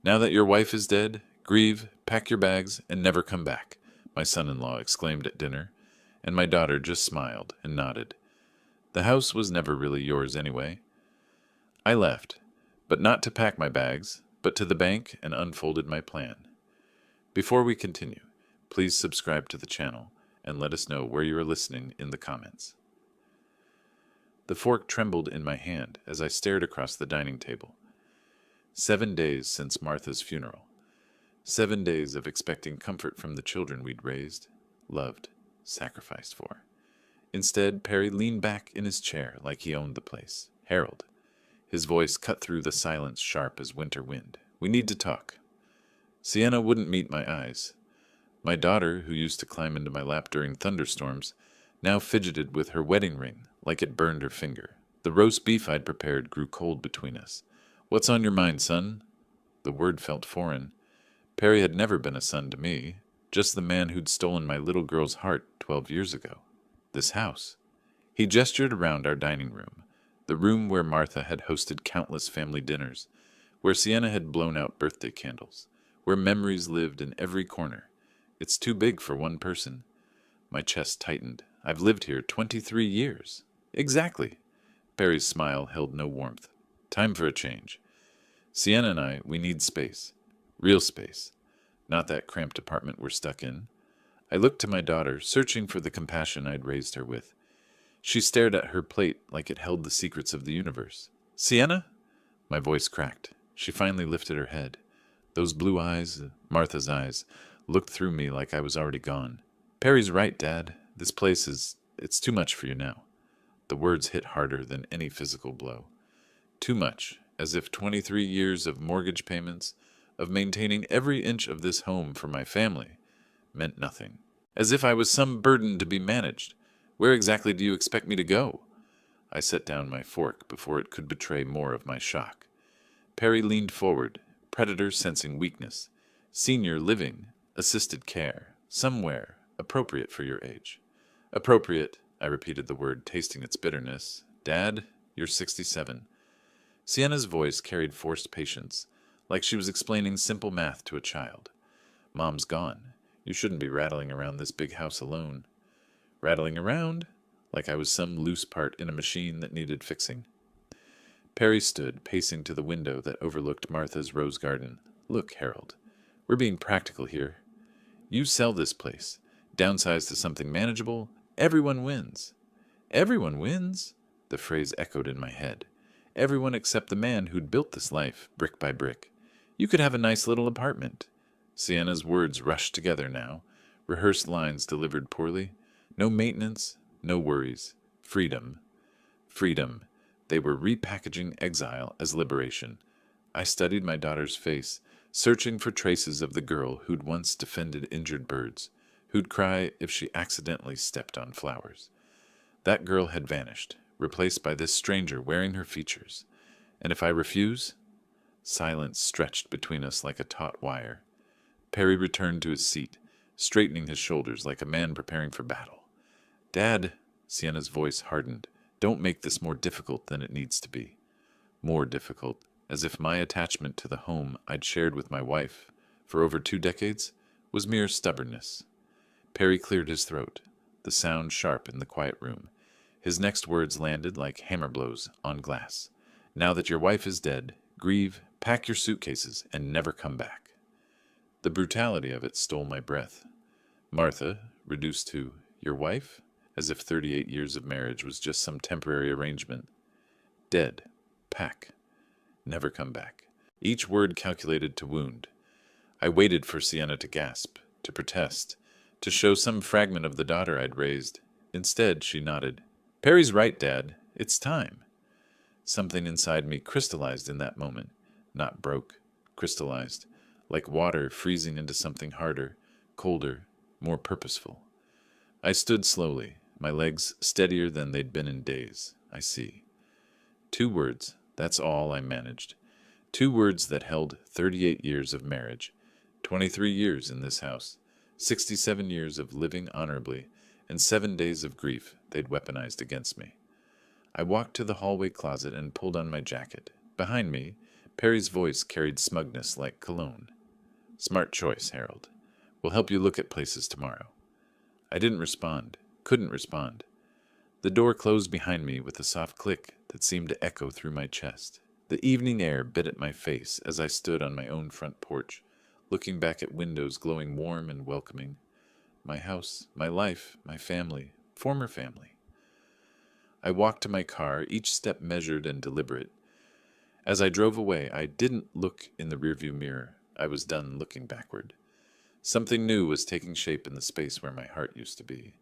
Now that your wife is dead, grieve, pack your bags, and never come back, my son-in-law exclaimed at dinner, and my daughter just smiled and nodded. The house was never really yours anyway. I left, but not to pack my bags, but to the bank and unfolded my plan. Before we continue, please subscribe to the channel and let us know where you are listening in the comments. The fork trembled in my hand as I stared across the dining table. 7 days since Martha's funeral. 7 days of expecting comfort from the children we'd raised, loved, sacrificed for. Instead, Perry leaned back in his chair like he owned the place. Harold. His voice cut through the silence sharp as winter wind. We need to talk. Sienna wouldn't meet my eyes. My daughter, who used to climb into my lap during thunderstorms, now fidgeted with her wedding ring like it burned her finger. The roast beef I'd prepared grew cold between us. What's on your mind, son? The word felt foreign. Perry had never been a son to me, just the man who'd stolen my little girl's heart 12 years ago. This house. He gestured around our dining room, the room where Martha had hosted countless family dinners, where Sienna had blown out birthday candles, where memories lived in every corner. It's too big for one person. My chest tightened. I've lived here 23 years. Exactly. Perry's smile held no warmth. Time for a change. Sienna and I, we need space. Real space. Not that cramped apartment we're stuck in. I looked to my daughter, searching for the compassion I'd raised her with. She stared at her plate like it held the secrets of the universe. Sienna? My voice cracked. She finally lifted her head. Those blue eyes, Martha's eyes, looked through me like I was already gone. Perry's right, Dad. This place it's too much for you now. The words hit harder than any physical blow. Too much, as if 23 years of mortgage payments, of maintaining every inch of this home for my family, meant nothing. As if I was some burden to be managed. Where exactly do you expect me to go? I set down my fork before it could betray more of my shock. Perry leaned forward, predator sensing weakness. Senior living, assisted care, somewhere appropriate for your age. Appropriate, I repeated the word, tasting its bitterness. Dad, you're 67. Sienna's voice carried forced patience, like she was explaining simple math to a child. Mom's gone. You shouldn't be rattling around this big house alone. Rattling around? Like I was some loose part in a machine that needed fixing. Perry stood, pacing to the window that overlooked Martha's rose garden. Look, Harold, we're being practical here. You sell this place, downsize to something manageable, everyone wins. Everyone wins? The phrase echoed in my head. Everyone except the man who'd built this life, brick by brick. You could have a nice little apartment. Sienna's words rushed together now, rehearsed lines delivered poorly. No maintenance, no worries. Freedom. Freedom. They were repackaging exile as liberation. I studied my daughter's face, searching for traces of the girl who'd once defended injured birds, who'd cry if she accidentally stepped on flowers. That girl had vanished, replaced by this stranger wearing her features. And if I refuse? Silence stretched between us like a taut wire. Perry returned to his seat, straightening his shoulders like a man preparing for battle. Dad, Sienna's voice hardened, don't make this more difficult than it needs to be. More difficult, as if my attachment to the home I'd shared with my wife for over 2 decades was mere stubbornness. Perry cleared his throat, the sound sharp in the quiet room. His next words landed like hammer blows on glass. Now that your wife is dead, grieve, pack your suitcases, and never come back. The brutality of it stole my breath. Martha, reduced to your wife, as if 38 years of marriage was just some temporary arrangement. Dead. Pack. Never come back. Each word calculated to wound. I waited for Sienna to gasp, to protest, to show some fragment of the daughter I'd raised. Instead, she nodded. Perry's right, Dad. It's time. Something inside me crystallized in that moment. Not broke. Crystallized. Like water freezing into something harder, colder, more purposeful. I stood slowly, my legs steadier than they'd been in days. I see. 2 words, that's all I managed. 2 words that held 38 years of marriage, 23 years in this house, 67 years of living honorably, and 7 days of grief they'd weaponized against me. I walked to the hallway closet and pulled on my jacket. Behind me, Perry's voice carried smugness like cologne. Smart choice, Harold. We'll help you look at places tomorrow. I didn't respond, couldn't respond. The door closed behind me with a soft click that seemed to echo through my chest. The evening air bit at my face as I stood on my own front porch, looking back at windows glowing warm and welcoming. My house, my life, my family, former family. I walked to my car, each step measured and deliberate. As I drove away, I didn't look in the rearview mirror. I was done looking backward. Something new was taking shape in the space where my heart used to be.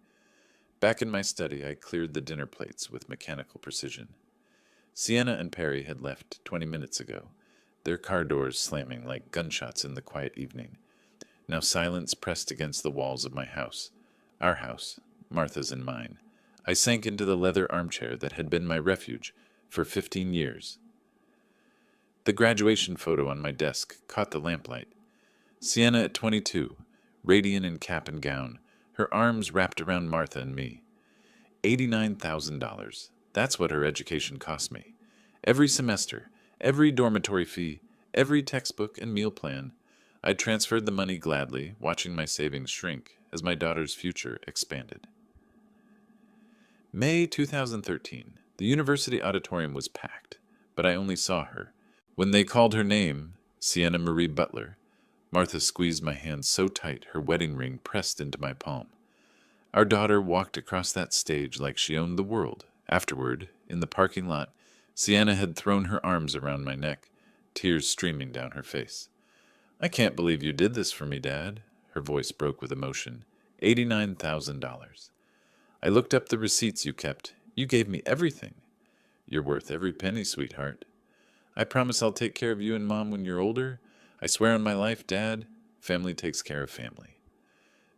Back in my study, I cleared the dinner plates with mechanical precision. Sienna and Perry had left 20 minutes ago, their car doors slamming like gunshots in the quiet evening. Now silence pressed against the walls of my house. Our house, Martha's and mine. I sank into the leather armchair that had been my refuge for 15 years. The graduation photo on my desk caught the lamplight. Sienna at 22, radiant in cap and gown, her arms wrapped around Martha and me. $89,000. That's what her education cost me. Every semester, every dormitory fee, every textbook and meal plan. I transferred the money gladly, watching my savings shrink as my daughter's future expanded. May 2013. The university auditorium was packed, but I only saw her. When they called her name, Sienna Marie Butler, Martha squeezed my hand so tight her wedding ring pressed into my palm. Our daughter walked across that stage like she owned the world. Afterward, in the parking lot, Sienna had thrown her arms around my neck, tears streaming down her face. "I can't believe you did this for me, Dad." Her voice broke with emotion. $89,000. I looked up the receipts you kept. You gave me everything. You're worth every penny, sweetheart. I promise I'll take care of you and Mom when you're older. I swear on my life, Dad. Family takes care of family.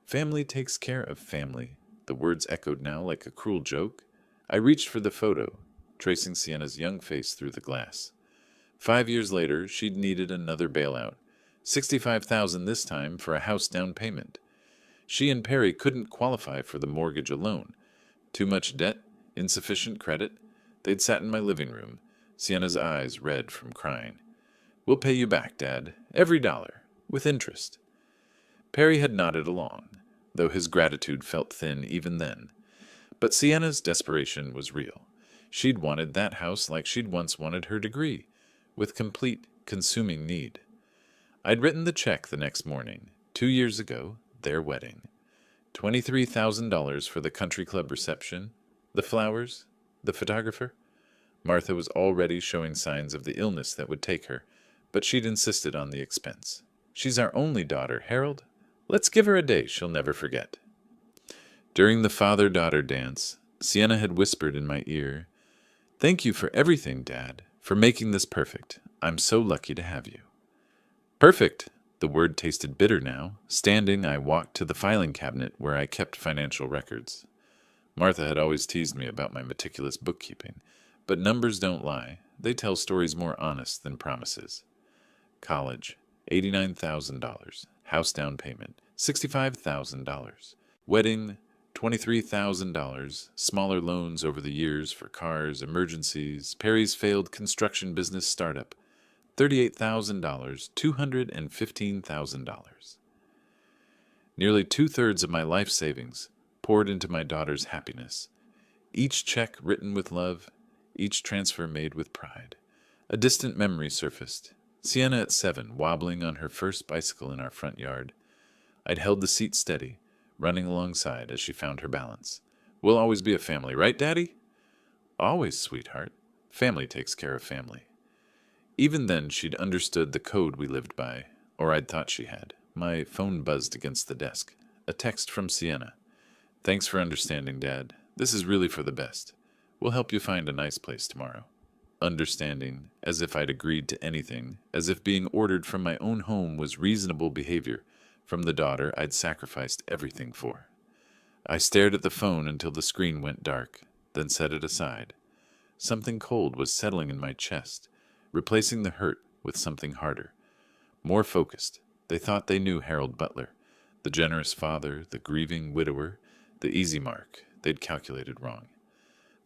Family takes care of family. The words echoed now like a cruel joke. I reached for the photo, tracing Sienna's young face through the glass. 5 years later, she'd needed another bailout. $65,000 this time for a house down payment. She and Perry couldn't qualify for the mortgage alone. Too much debt, insufficient credit. They'd sat in my living room, Sienna's eyes red from crying. "We'll pay you back, Dad, every dollar, with interest." Perry had nodded along, though his gratitude felt thin even then. But Sienna's desperation was real. She'd wanted that house like she'd once wanted her degree, with complete, consuming need. I'd written the check the next morning, 2 years ago, their wedding. $23,000 for the country club reception, the flowers, the photographer. Martha was already showing signs of the illness that would take her, but she'd insisted on the expense. "She's our only daughter, Harold. Let's give her a day she'll never forget." During the father-daughter dance, Sienna had whispered in my ear, "Thank you for everything, Dad, for making this perfect. I'm so lucky to have you." Perfect! The word tasted bitter now. Standing, I walked to the filing cabinet where I kept financial records. Martha had always teased me about my meticulous bookkeeping, but numbers don't lie. They tell stories more honest than promises. College, $89,000. House down payment, $65,000. Wedding, $23,000. Smaller loans over the years for cars, emergencies. Perry's failed construction business startup, $38,000, $215,000. Nearly 2/3 of my life savings poured into my daughter's happiness. Each check written with love, each transfer made with pride. A distant memory surfaced. Sienna at 7, wobbling on her first bicycle in our front yard. I'd held the seat steady, running alongside as she found her balance. "We'll always be a family, right, Daddy?" "Always, sweetheart. Family takes care of family." Even then, she'd understood the code we lived by, or I'd thought she had. My phone buzzed against the desk. A text from Sienna. "Thanks for understanding, Dad. This is really for the best. We'll help you find a nice place tomorrow." Understanding, as if I'd agreed to anything, as if being ordered from my own home was reasonable behavior, from the daughter I'd sacrificed everything for. I stared at the phone until the screen went dark, then set it aside. Something cold was settling in my chest, replacing the hurt with something harder. More focused. They thought they knew Harold Butler, the generous father, the grieving widower, the easy mark. They'd calculated wrong.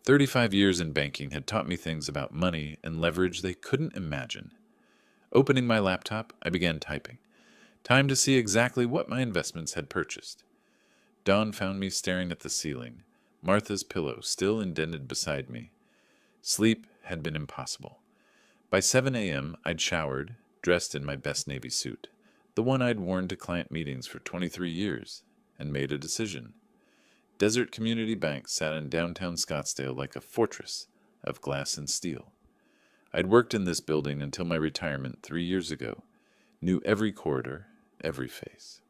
35 years in banking had taught me things about money and leverage they couldn't imagine. Opening my laptop, I began typing. Time to see exactly what my investments had purchased. Dawn found me staring at the ceiling, Martha's pillow still indented beside me. Sleep had been impossible. By 7 a.m., I'd showered, dressed in my best Navy suit, the one I'd worn to client meetings for 23 years, and made a decision. Desert Community Bank sat in downtown Scottsdale like a fortress of glass and steel. I'd worked in this building until my retirement 3 years ago, knew every corridor, every face.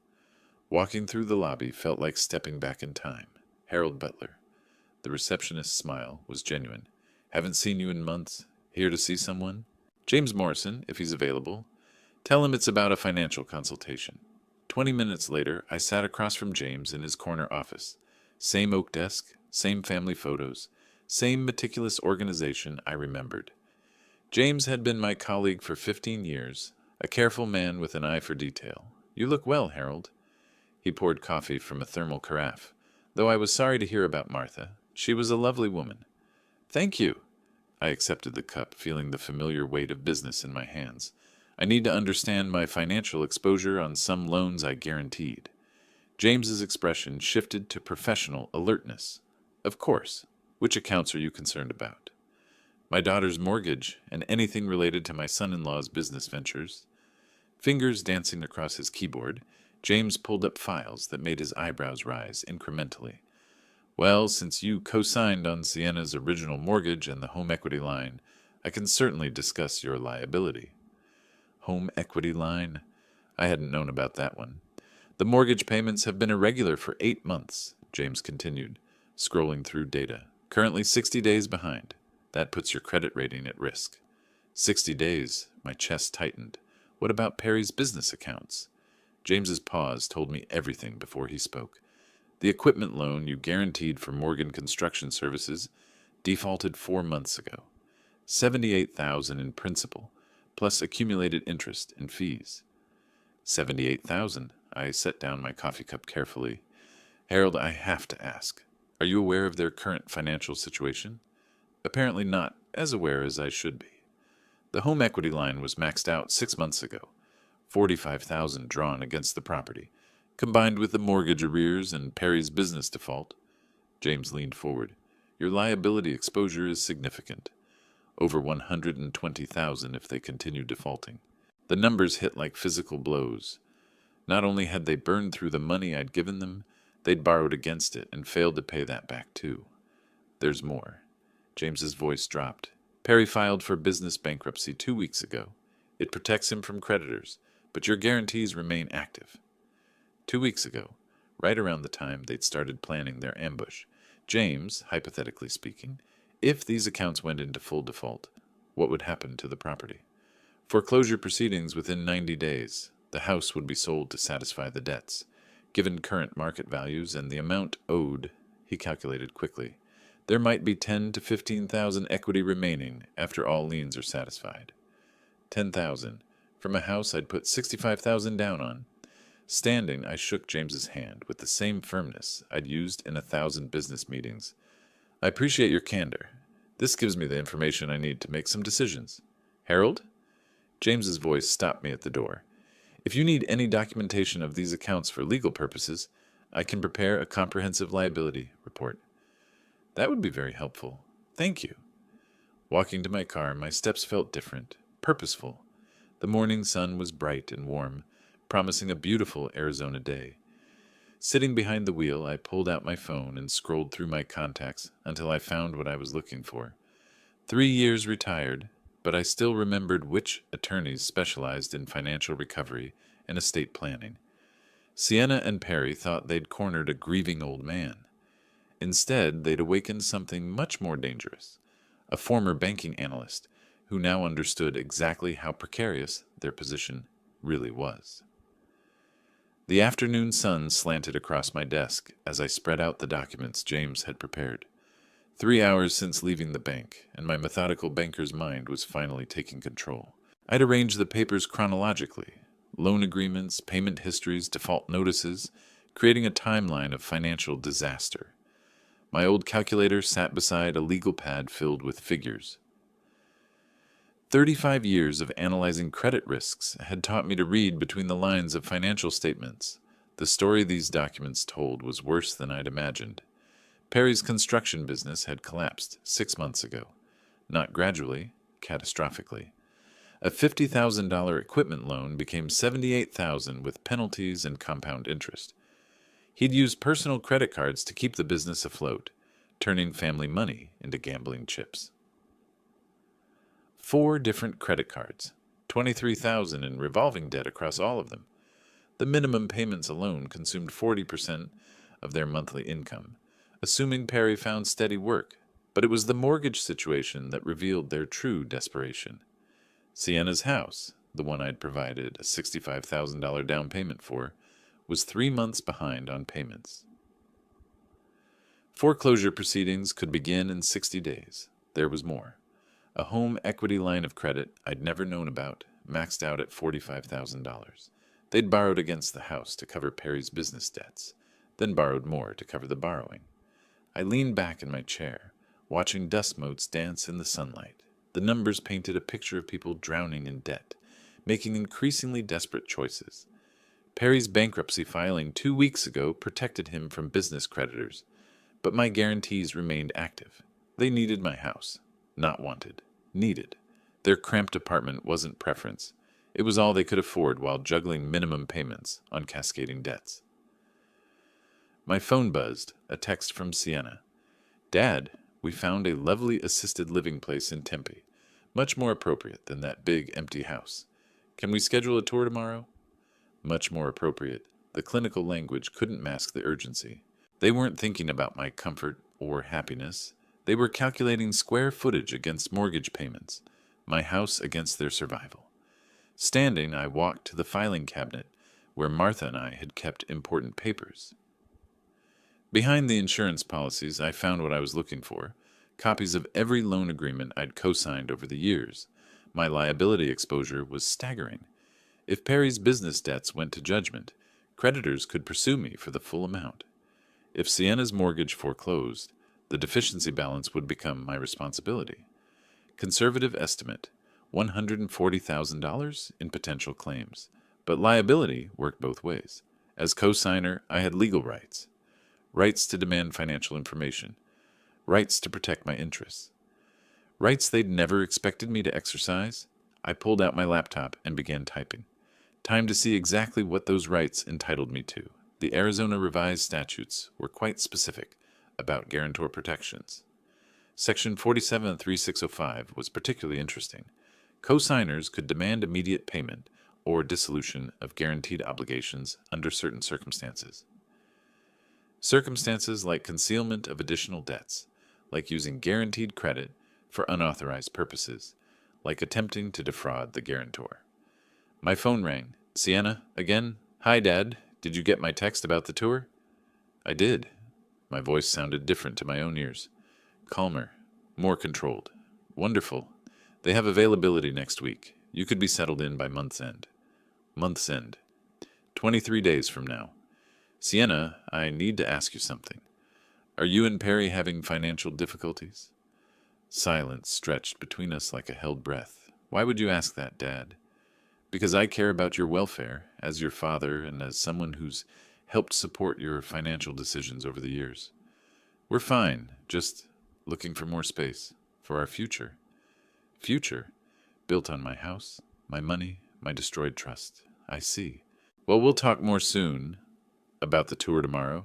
Walking through the lobby felt like stepping back in time. Harold Butler. The receptionist's smile was genuine. Haven't seen you in months. Here to see someone? James Morrison, if he's available. Tell him it's about a financial consultation. 20 minutes later, I sat across from James in his corner office. Same oak desk, same family photos, same meticulous organization I remembered. James had been my colleague for 15 years, a careful man with an eye for detail. You look well, Harold. He poured coffee from a thermal carafe. Though I was sorry to hear about Martha, she was a lovely woman. Thank you. I accepted the cup, feeling the familiar weight of business in my hands. I need to understand my financial exposure on some loans I guaranteed. James's expression shifted to professional alertness. Of course. Which accounts are you concerned about? My daughter's mortgage and anything related to my son-in-law's business ventures. Fingers dancing across his keyboard, James pulled up files that made his eyebrows rise incrementally. Well, since you co-signed on Sienna's original mortgage and the home equity line, I can certainly discuss your liability. Home equity line? I hadn't known about that one. The mortgage payments have been irregular for 8 months, James continued, scrolling through data. Currently 60 days behind. That puts your credit rating at risk. 60 days, my chest tightened. What about Perry's business accounts? James's pause told me everything before he spoke. The equipment loan you guaranteed for Morgan Construction Services defaulted 4 months ago. $78,000 in principal, plus accumulated interest and fees. $78,000. I set down my coffee cup carefully. Harold, I have to ask. Are you aware of their current financial situation? Apparently not as aware as I should be. The home equity line was maxed out 6 months ago. $45,000 drawn against the property, combined with the mortgage arrears and Perry's business default. James leaned forward. Your liability exposure is significant. Over $120,000 if they continue defaulting. The numbers hit like physical blows. Not only had they burned through the money I'd given them, they'd borrowed against it and failed to pay that back too. There's more. James's voice dropped. Perry filed for business bankruptcy 2 weeks ago. It protects him from creditors, but your guarantees remain active. 2 weeks ago, right around the time they'd started planning their ambush, James, hypothetically speaking, if these accounts went into full default, what would happen to the property? Foreclosure proceedings within 90 days. The house would be sold to satisfy the debts. Given current market values and the amount owed, he calculated quickly, there might be 10 to 15,000 equity remaining after all liens are satisfied. 10,000 from a house I'd put 65,000 down on. Standing, I shook James's hand with the same firmness I'd used in 1,000 business meetings. I appreciate your candor. This gives me the information I need to make some decisions. Harold? James's voice stopped me at the door. If you need any documentation of these accounts for legal purposes, I can prepare a comprehensive liability report. That would be very helpful. Thank you. Walking to my car, my steps felt different, purposeful. The morning sun was bright and warm, promising a beautiful Arizona day. Sitting behind the wheel, I pulled out my phone and scrolled through my contacts until I found what I was looking for. 3 years retired, but I still remembered which attorneys specialized in financial recovery and estate planning. Sienna and Perry thought they'd cornered a grieving old man. Instead, they'd awakened something much more dangerous, a former banking analyst who now understood exactly how precarious their position really was. The afternoon sun slanted across my desk as I spread out the documents James had prepared. 3 hours since leaving the bank, and my methodical banker's mind was finally taking control. I'd arranged the papers chronologically, loan agreements, payment histories, default notices, creating a timeline of financial disaster. My old calculator sat beside a legal pad filled with figures. 35 years of analyzing credit risks had taught me to read between the lines of financial statements. The story these documents told was worse than I'd imagined. Perry's construction business had collapsed 6 months ago. Not gradually, catastrophically. A $50,000 equipment loan became $78,000 with penalties and compound interest. He'd used personal credit cards to keep the business afloat, turning family money into gambling chips. 4 different credit cards, $23,000 in revolving debt across all of them. The minimum payments alone consumed 40% of their monthly income, assuming Perry found steady work, but it was the mortgage situation that revealed their true desperation. Sienna's house, the one I'd provided a $65,000 down payment for, was 3 months behind on payments. Foreclosure proceedings could begin in 60 days. There was more. A home equity line of credit I'd never known about, maxed out at $45,000. They'd borrowed against the house to cover Perry's business debts, then borrowed more to cover the borrowing. I leaned back in my chair, watching dust motes dance in the sunlight. The numbers painted a picture of people drowning in debt, making increasingly desperate choices. Perry's bankruptcy filing 2 weeks ago protected him from business creditors, but my guarantees remained active. They needed my house. Not wanted. Needed. Their cramped apartment wasn't preference. It was all they could afford while juggling minimum payments on cascading debts. My phone buzzed, a text from Sienna. "Dad, we found a lovely assisted living place in Tempe, much more appropriate than that big empty house. Can we schedule a tour tomorrow?" Much more appropriate. The clinical language couldn't mask the urgency. They weren't thinking about my comfort or happiness. They were calculating square footage against mortgage payments, my house against their survival. Standing, I walked to the filing cabinet where Martha and I had kept important papers. Behind the insurance policies, I found what I was looking for, copies of every loan agreement I'd co-signed over the years. My liability exposure was staggering. If Perry's business debts went to judgment, creditors could pursue me for the full amount. If Sienna's mortgage foreclosed, the deficiency balance would become my responsibility. Conservative estimate, $140,000 in potential claims. But liability worked both ways. As co-signer, I had legal rights. Rights to demand financial information. Rights to protect my interests. Rights they'd never expected me to exercise. I pulled out my laptop and began typing. Time to see exactly what those rights entitled me to. The Arizona revised statutes were quite specific about guarantor protections. Section 47-3605 was particularly interesting. Co-signers could demand immediate payment or dissolution of guaranteed obligations under certain circumstances. Circumstances like concealment of additional debts, like using guaranteed credit for unauthorized purposes, like attempting to defraud the guarantor. My phone rang. "Sienna, again? Hi, Dad. Did you get my text about the tour?" "I did." My voice sounded different to my own ears. Calmer, more controlled. "Wonderful. They have availability next week. You could be settled in by month's end." Month's end. 23 days from now. "Sienna, I need to ask you something. Are you and Perry having financial difficulties?" Silence stretched between us like a held breath. "Why would you ask that, Dad?" "Because I care about your welfare, as your father and as someone who's helped support your financial decisions over the years. We're fine, just looking for more space, for our future." "Future? Built on my house, my money, my destroyed trust. I see. Well, we'll talk more soon about the tour tomorrow.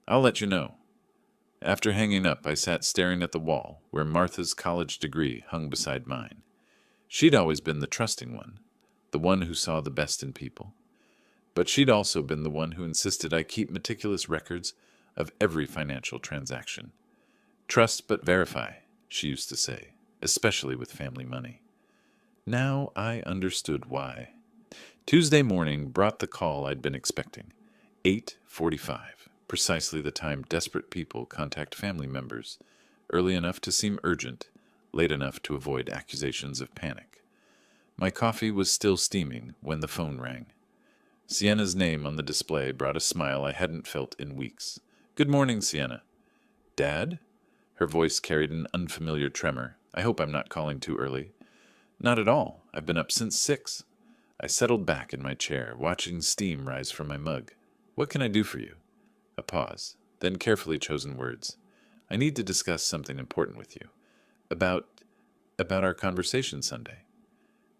I'll let you know." After hanging up, I sat staring at the wall where Martha's college degree hung beside mine. She'd always been the trusting one, the one who saw the best in people. But she'd also been the one who insisted I keep meticulous records of every financial transaction. "Trust but verify," she used to say, especially with family money. Now I understood why. Tuesday morning brought the call I'd been expecting. 8:45, precisely the time desperate people contact family members, early enough to seem urgent, late enough to avoid accusations of panic. My coffee was still steaming when the phone rang. Sienna's name on the display brought a smile I hadn't felt in weeks. "Good morning, Sienna." "Dad?" Her voice carried an unfamiliar tremor. "I hope I'm not calling too early." Not at all. I've been up since 6. I settled back in my chair, watching steam rise from my mug. What can I do for you? A pause, then carefully chosen words. I need to discuss something important with you. About our conversation Sunday.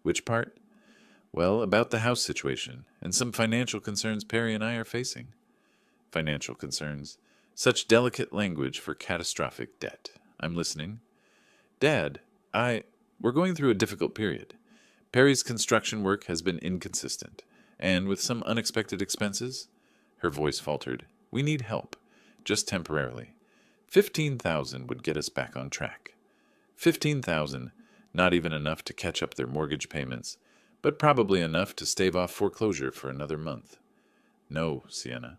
Which part? Well, about the house situation and some financial concerns Perry and I are facing. Financial concerns. Such delicate language for catastrophic debt. I'm listening. Dad, we're going through a difficult period. Perry's construction work has been inconsistent, and with some unexpected expenses, her voice faltered. We need help, just temporarily. 15,000 would get us back on track. 15,000, not even enough to catch up their mortgage payments, but probably enough to stave off foreclosure for another month. No, Sienna.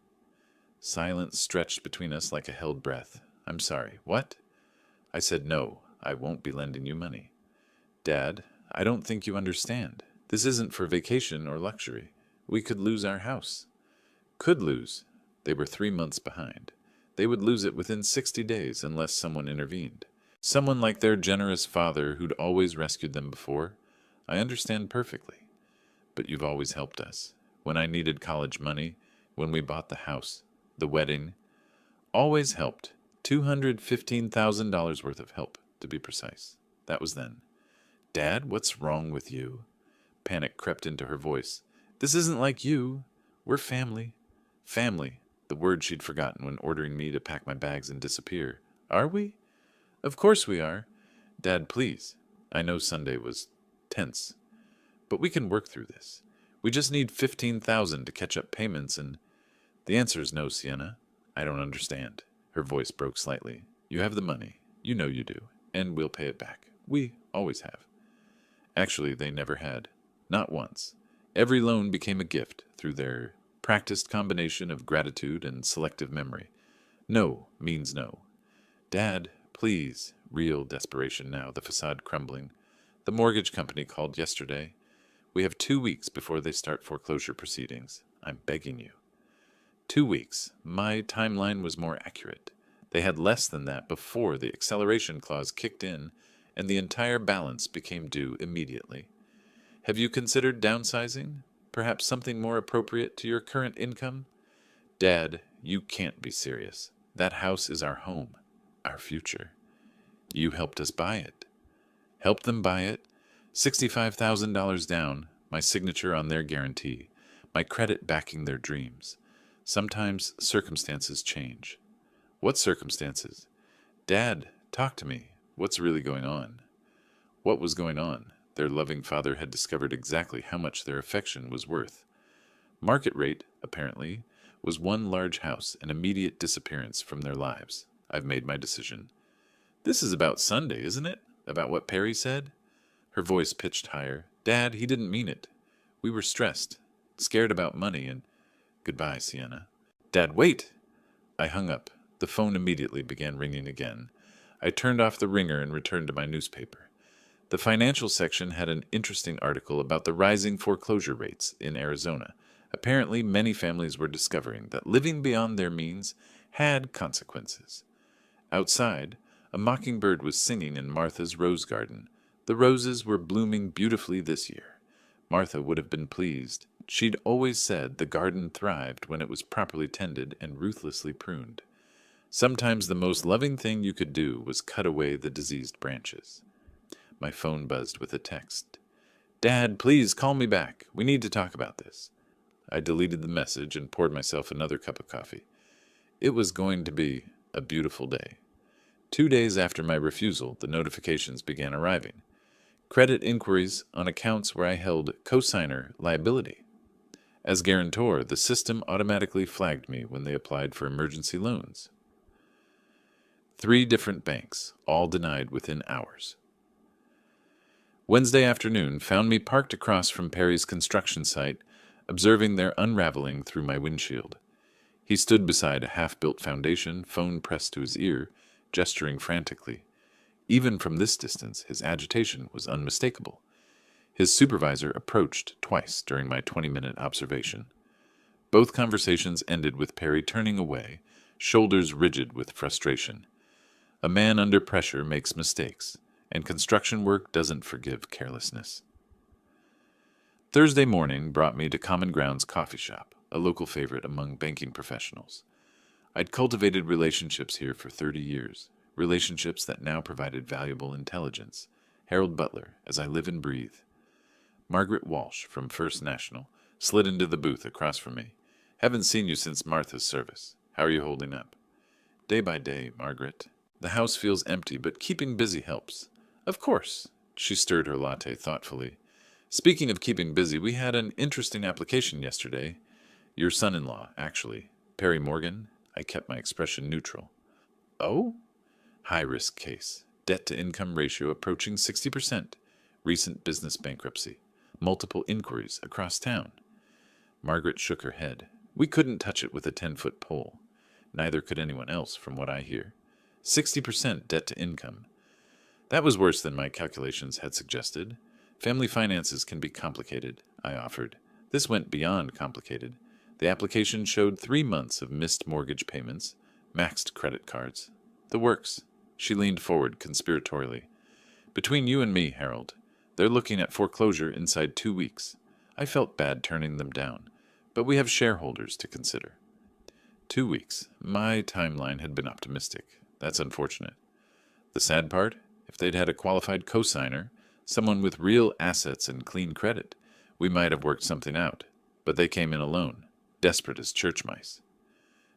Silence stretched between us like a held breath. I'm sorry, what? I said no, I won't be lending you money. Dad, I don't think you understand. This isn't for vacation or luxury. We could lose our house. Could lose. They were 3 months behind. They would lose it within 60 days unless someone intervened. Someone like their generous father who'd always rescued them before. I understand perfectly. But you've always helped us. When I needed college money, when we bought the house, the wedding. Always helped. $215,000 worth of help, to be precise. That was then. Dad, what's wrong with you? Panic crept into her voice. This isn't like you. We're family. Family, the word she'd forgotten when ordering me to pack my bags and disappear. Are we? Of course we are. Dad, please. I know Sunday was tense, but we can work through this. We just need 15,000 to catch up payments and... The answer is no, Sienna. I don't understand. Her voice broke slightly. You have the money. You know you do. And we'll pay it back. We always have. Actually, they never had. Not once. Every loan became a gift through their practiced combination of gratitude and selective memory. No means no. Dad, please. Real desperation now, the facade crumbling. The mortgage company called yesterday. We have 2 weeks before they start foreclosure proceedings. I'm begging you. 2 weeks. My timeline was more accurate. They had less than that before the acceleration clause kicked in and the entire balance became due immediately. Have you considered downsizing? Perhaps something more appropriate to your current income? Dad, you can't be serious. That house is our home, our future. You helped us buy it. Helped them buy it? $65,000 down, my signature on their guarantee, my credit backing their dreams. Sometimes circumstances change. What circumstances? Dad, talk to me. What's really going on? What was going on? Their loving father had discovered exactly how much their affection was worth. Market rate, apparently, was one large house and immediate disappearance from their lives. I've made my decision. This is about Sunday, isn't it? About what Perry said? Her voice pitched higher. Dad, he didn't mean it. We were stressed, scared about money, and... Goodbye, Sienna. Dad, wait! I hung up. The phone immediately began ringing again. I turned off the ringer and returned to my newspaper. The financial section had an interesting article about the rising foreclosure rates in Arizona. Apparently, many families were discovering that living beyond their means had consequences. Outside, a mockingbird was singing in Martha's rose garden. The roses were blooming beautifully this year. Martha would have been pleased. She'd always said the garden thrived when it was properly tended and ruthlessly pruned. Sometimes the most loving thing you could do was cut away the diseased branches. My phone buzzed with a text. Dad, please call me back. We need to talk about this. I deleted the message and poured myself another cup of coffee. It was going to be a beautiful day. 2 days after my refusal, the notifications began arriving. Credit inquiries on accounts where I held cosigner liability. As guarantor, the system automatically flagged me when they applied for emergency loans. 3 different banks, all denied within hours. Wednesday afternoon found me parked across from Perry's construction site, observing their unraveling through my windshield. He stood beside a half-built foundation, phone pressed to his ear, gesturing frantically. Even from this distance, his agitation was unmistakable. His supervisor approached twice during my 20-minute observation. Both conversations ended with Perry turning away, shoulders rigid with frustration. A man under pressure makes mistakes, and construction work doesn't forgive carelessness. Thursday morning brought me to Common Ground's coffee shop, a local favorite among banking professionals. I'd cultivated relationships here for 30 years, relationships that now provided valuable intelligence. Harold Butler, as I live and breathe. Margaret Walsh, from First National, slid into the booth across from me. Haven't seen you since Martha's service. How are you holding up? Day by day, Margaret. The house feels empty, but keeping busy helps. Of course. She stirred her latte thoughtfully. Speaking of keeping busy, we had an interesting application yesterday. Your son-in-law, actually. Perry Morgan. I kept my expression neutral. Oh? High-risk case. Debt-to-income ratio approaching 60%. Recent business bankruptcy. Multiple inquiries across town. Margaret shook her head. We couldn't touch it with a 10-foot pole. Neither could anyone else, from what I hear. 60% debt-to-income. That was worse than my calculations had suggested. Family finances can be complicated, I offered. This went beyond complicated. The application showed 3 months of missed mortgage payments, maxed credit cards. The works. She leaned forward conspiratorially. Between you and me, Harold, they're looking at foreclosure inside 2 weeks. I felt bad turning them down, but we have shareholders to consider. 2 weeks. My timeline had been optimistic. That's unfortunate. The sad part? If they'd had a qualified cosigner, someone with real assets and clean credit, we might have worked something out. But they came in alone, desperate as church mice.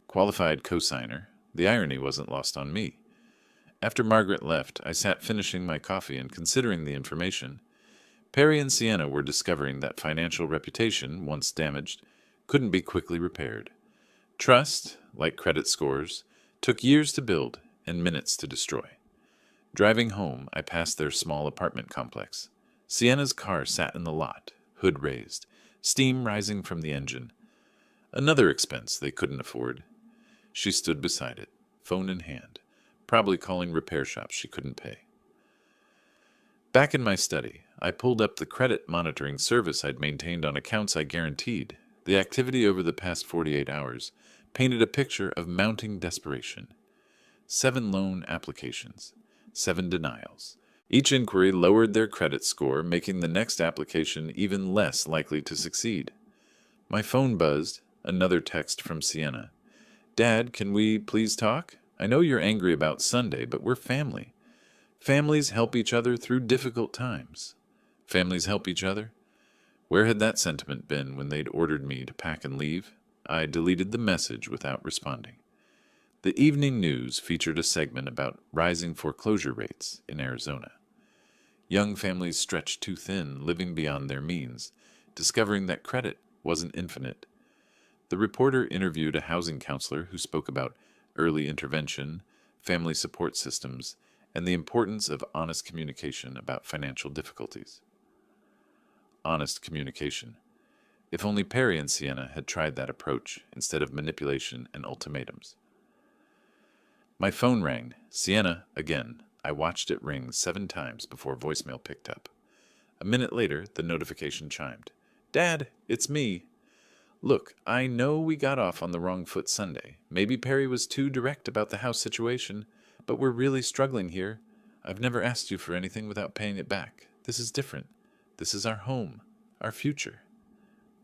Qualified cosigner. The irony wasn't lost on me. After Margaret left, I sat finishing my coffee and considering the information. Perry and Sienna were discovering that financial reputation, once damaged, couldn't be quickly repaired. Trust, like credit scores, took years to build and minutes to destroy. Driving home, I passed their small apartment complex. Sienna's car sat in the lot, hood raised, steam rising from the engine. Another expense they couldn't afford. She stood beside it, phone in hand, probably calling repair shops she couldn't pay. Back in my study, I pulled up the credit monitoring service I'd maintained on accounts I guaranteed. The activity over the past 48 hours painted a picture of mounting desperation. 7 loan applications, 7 denials. Each inquiry lowered their credit score, making the next application even less likely to succeed. My phone buzzed, another text from Sienna. Dad, can we please talk? I know you're angry about Sunday, but we're family. Families help each other through difficult times. Families help each other? Where had that sentiment been when they'd ordered me to pack and leave? I deleted the message without responding. The evening news featured a segment about rising foreclosure rates in Arizona. Young families stretched too thin, living beyond their means, discovering that credit wasn't infinite. The reporter interviewed a housing counselor who spoke about early intervention, family support systems, and the importance of honest communication about financial difficulties. Honest communication. If only Perry and Sienna had tried that approach instead of manipulation and ultimatums. My phone rang. Sienna, again. I watched it ring 7 times before voicemail picked up. A minute later, the notification chimed. Dad, it's me. Look, I know we got off on the wrong foot Sunday. Maybe Perry was too direct about the house situation, but we're really struggling here. I've never asked you for anything without paying it back. This is different. This is our home, our future.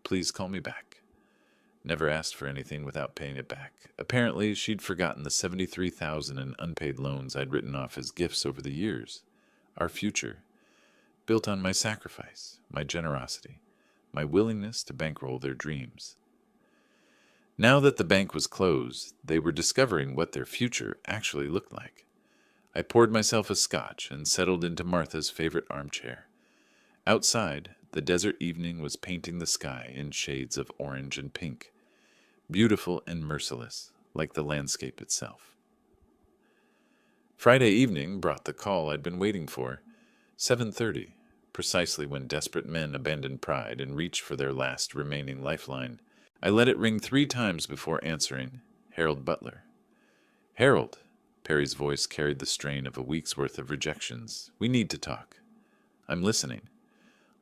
Please call me back. Never asked for anything without paying it back. Apparently, she'd forgotten the $73,000 in unpaid loans I'd written off as gifts over the years. Our future, built on my sacrifice, my generosity, my willingness to bankroll their dreams. Now that the bank was closed, they were discovering what their future actually looked like. I poured myself a scotch and settled into Martha's favorite armchair. Outside, the desert evening was painting the sky in shades of orange and pink, beautiful and merciless, like the landscape itself. Friday evening brought the call I'd been waiting for, 7:30, precisely when desperate men abandon pride and reach for their last remaining lifeline. I let it ring 3 times before answering. Harold Butler. Harold, Perry's voice carried the strain of a week's worth of rejections. We need to talk. I'm listening.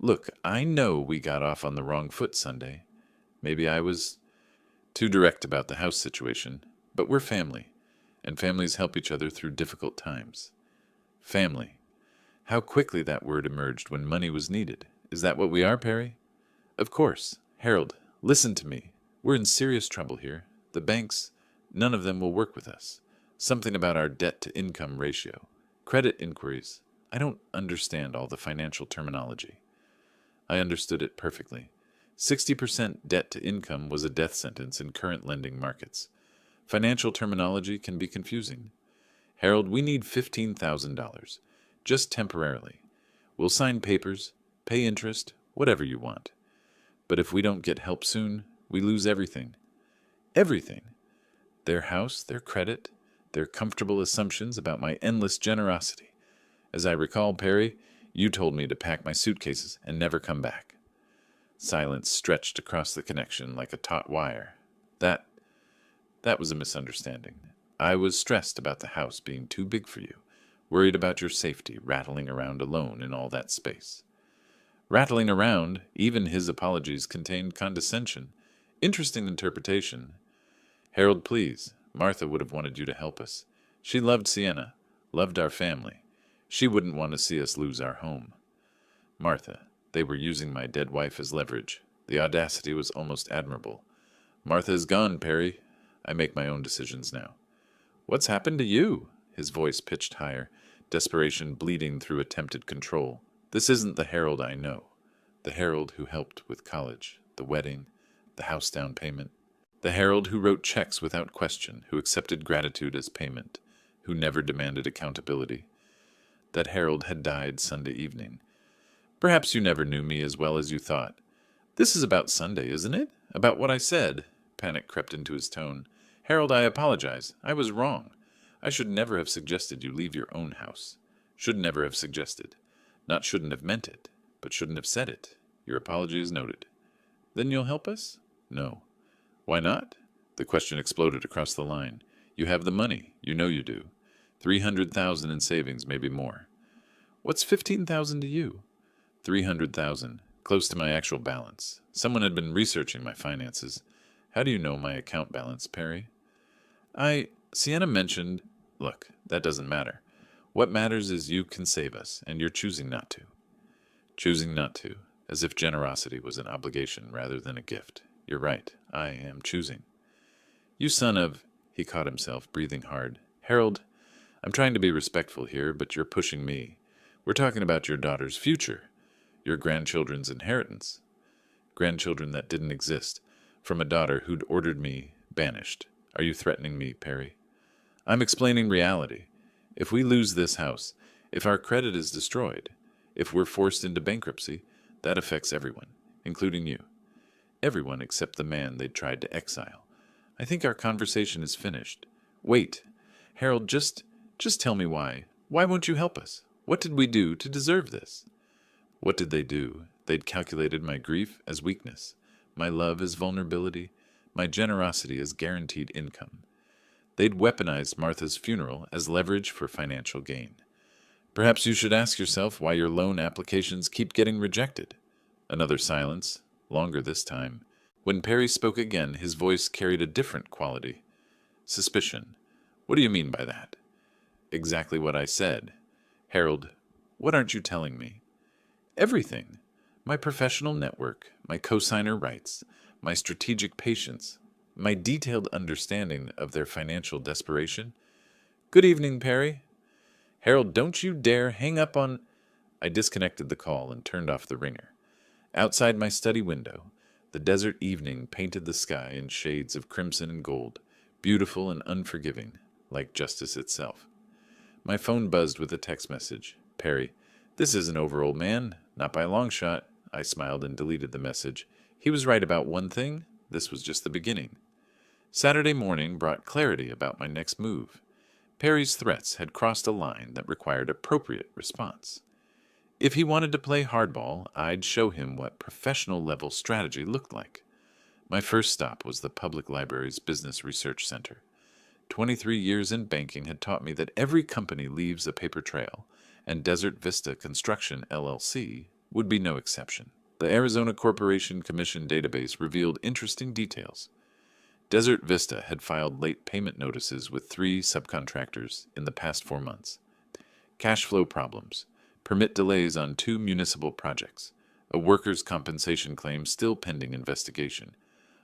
Look, I know we got off on the wrong foot Sunday. Maybe I was too direct about the house situation, but we're family, and families help each other through difficult times. Family. How quickly that word emerged when money was needed. Is that what we are, Perry? Of course. Harold, listen to me. We're in serious trouble here. The banks, none of them will work with us. Something about our debt-to-income ratio. Credit inquiries. I don't understand all the financial terminology. I understood it perfectly. 60% debt to income was a death sentence in current lending markets. Financial terminology can be confusing. Harold, we need $15,000. Just temporarily. We'll sign papers, pay interest, whatever you want. But if we don't get help soon, we lose everything. Everything. Their house, their credit, their comfortable assumptions about my endless generosity. As I recall, Perry, you told me to pack my suitcases and never come back. Silence stretched across the connection like a taut wire. That was a misunderstanding. I was stressed about the house being too big for you, worried about your safety, rattling around alone in all that space. Rattling around, even his apologies contained condescension. Interesting interpretation. Harold, please. Martha would have wanted you to help us. She loved Sienna, loved our family. She wouldn't want to see us lose our home. Martha. They were using my dead wife as leverage. The audacity was almost admirable. Martha is gone, Perry. I make my own decisions now. What's happened to you? His voice pitched higher, desperation bleeding through attempted control. This isn't the Harold I know. The Harold who helped with college, the wedding, the house down payment. The Harold who wrote checks without question, who accepted gratitude as payment, who never demanded accountability. That Harold had died Sunday evening. Perhaps you never knew me as well as you thought. This is about Sunday, isn't it? About what I said. Panic crept into his tone. Harold, I apologize. I was wrong. I should never have suggested you leave your own house. Should never have suggested. Not shouldn't have meant it, but shouldn't have said it. Your apology is noted. Then you'll help us? No. Why not? The question exploded across the line. You have the money. You know you do. 300,000 in savings, maybe more. What's 15,000 to you? 300,000, close to my actual balance. Someone had been researching my finances. How do you know my account balance, Perry? Sienna mentioned... Look, that doesn't matter. What matters is you can save us, and you're choosing not to. Choosing not to, as if generosity was an obligation rather than a gift. You're right, I am choosing. You son of... He caught himself, breathing hard. Harold, I'm trying to be respectful here, but you're pushing me. We're talking about your daughter's future. Your grandchildren's inheritance. Grandchildren that didn't exist, from a daughter who'd ordered me banished. Are you threatening me, Perry? I'm explaining reality. If we lose this house, if our credit is destroyed, if we're forced into bankruptcy, that affects everyone, including you. Everyone except the man they'd tried to exile. I think our conversation is finished. Wait. Harold, just tell me why. Why won't you help us? What did we do to deserve this? What did they do? They'd calculated my grief as weakness, my love as vulnerability, my generosity as guaranteed income. They'd weaponized Martha's funeral as leverage for financial gain. Perhaps you should ask yourself why your loan applications keep getting rejected. Another silence, longer this time. When Perry spoke again, his voice carried a different quality. Suspicion. What do you mean by that? Exactly what I said. Harold, what aren't you telling me? Everything. My professional network, my cosigner rights, my strategic patience, my detailed understanding of their financial desperation. Good evening, Perry. Harold, don't you dare hang up on... I disconnected the call and turned off the ringer. Outside my study window, the desert evening painted the sky in shades of crimson and gold, beautiful and unforgiving, like justice itself. My phone buzzed with a text message. Perry, this isn't over, old man. Not by a long shot. I smiled and deleted the message. He was right about one thing. This was just the beginning. Saturday morning brought clarity about my next move. Perry's threats had crossed a line that required appropriate response. If he wanted to play hardball, I'd show him what professional-level strategy looked like. My first stop was the public library's Business Research Center. 23 years in banking had taught me that every company leaves a paper trail, and Desert Vista Construction, LLC, would be no exception. The Arizona Corporation Commission database revealed interesting details. Desert Vista had filed late payment notices with 3 subcontractors in the past 4 months. Cash flow problems, permit delays on 2 municipal projects, a workers' compensation claim still pending investigation.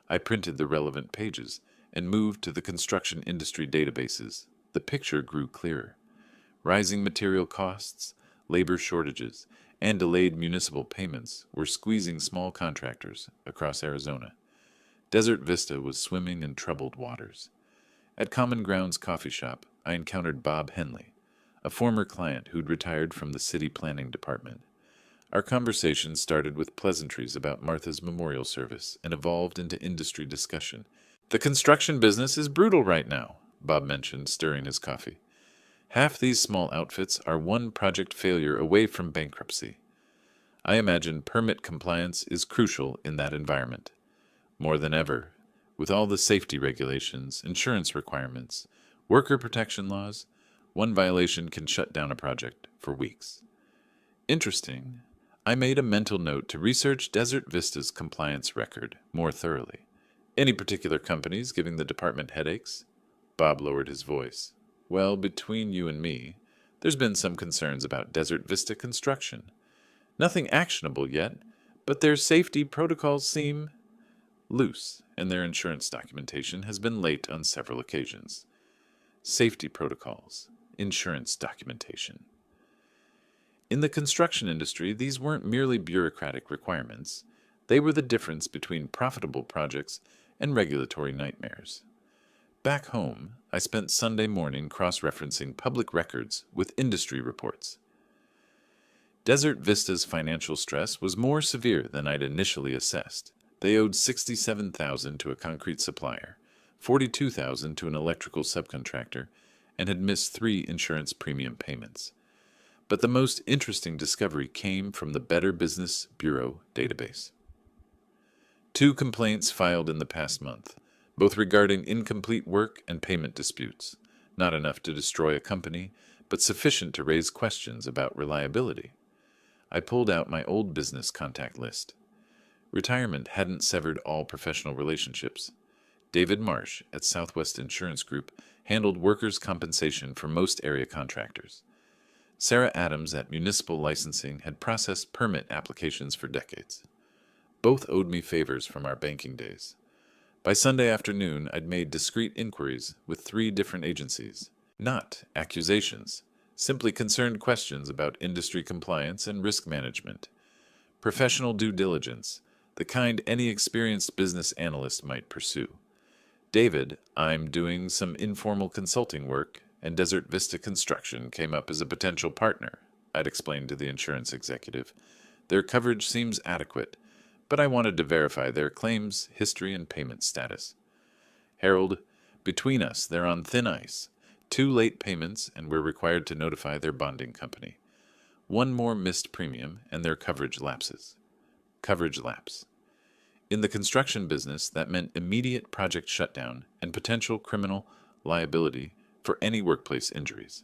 I printed the relevant pages and moved to the construction industry databases. The picture grew clearer. Rising material costs, labor shortages, and delayed municipal payments were squeezing small contractors across Arizona. Desert Vista was swimming in troubled waters. At Common Grounds Coffee Shop, I encountered Bob Henley, a former client who'd retired from the city planning department. Our conversation started with pleasantries about Martha's memorial service and evolved into industry discussion. "The construction business is brutal right now," Bob mentioned, stirring his coffee. "Half these small outfits are one project failure away from bankruptcy. I imagine permit compliance is crucial in that environment. More than ever, with all the safety regulations, insurance requirements, worker protection laws, one violation can shut down a project for weeks." Interesting. I made a mental note to research Desert Vista's compliance record more thoroughly. "Any particular companies giving the department headaches?" Bob lowered his voice. "Well, between you and me, there's been some concerns about Desert Vista construction. Nothing actionable yet, but their safety protocols seem loose, and their insurance documentation has been late on several occasions." Safety protocols, insurance documentation. In the construction industry, these weren't merely bureaucratic requirements. They were the difference between profitable projects and regulatory nightmares. Back home, I spent Sunday morning cross-referencing public records with industry reports. Desert Vista's financial stress was more severe than I'd initially assessed. They owed $67,000 to a concrete supplier, $42,000 to an electrical subcontractor, and had missed 3 insurance premium payments. But the most interesting discovery came from the Better Business Bureau database. 2 complaints filed in the past month, both regarding incomplete work and payment disputes, not enough to destroy a company, but sufficient to raise questions about reliability. I pulled out my old business contact list. Retirement hadn't severed all professional relationships. David Marsh at Southwest Insurance Group handled workers' compensation for most area contractors. Sarah Adams at Municipal Licensing had processed permit applications for decades. Both owed me favors from our banking days. By Sunday afternoon, I'd made discreet inquiries with 3 different agencies. Not accusations, simply concerned questions about industry compliance and risk management. Professional due diligence, the kind any experienced business analyst might pursue. "David, I'm doing some informal consulting work, and Desert Vista Construction came up as a potential partner," I'd explained to the insurance executive. "Their coverage seems adequate, but I wanted to verify their claims, history, and payment status." "Harold, between us, they're on thin ice. 2 late payments, and we're required to notify their bonding company. 1 more missed premium, and their coverage lapses." Coverage lapse. In the construction business, that meant immediate project shutdown and potential criminal liability for any workplace injuries.